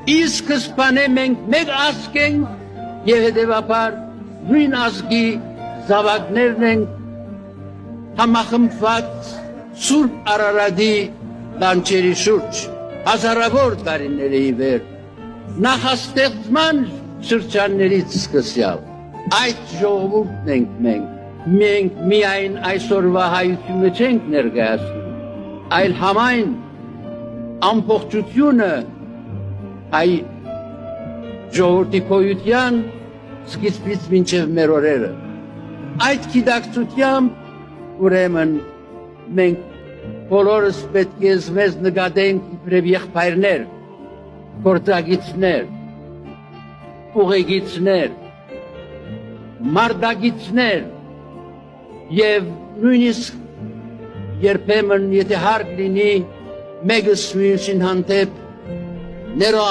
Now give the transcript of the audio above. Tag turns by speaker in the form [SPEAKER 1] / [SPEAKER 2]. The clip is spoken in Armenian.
[SPEAKER 1] Իսկ սկզբանե մենք մեկ ազգ ենք եւ հետեւաբար նույն ազգի զավակներն ենք համախմբված Սուրբ Արարատի լանջերի շուրջ հազարավոր տարիների ի վեր նախաստեղծման շրջաններից սկսյալ այդ ժողովուրդն ենք մենք միայն այսօրվա հայությունը չենք ներկայացնում այլ համայն ամբողջությունը հայ ժողովրդի քոյության սկիզբից մինչև մեր օրերը այդ գիտակցությամբ ուրեմն մենք բոլորս պետք է մեզ նկատենք իբրև եղբայրներ, գործակիցներ, ուղեկիցներ, մարտակիցներ եւ նույնիսկ երբեմն եթե հարկ լինի մեկս մյուսին հանդեպ ներո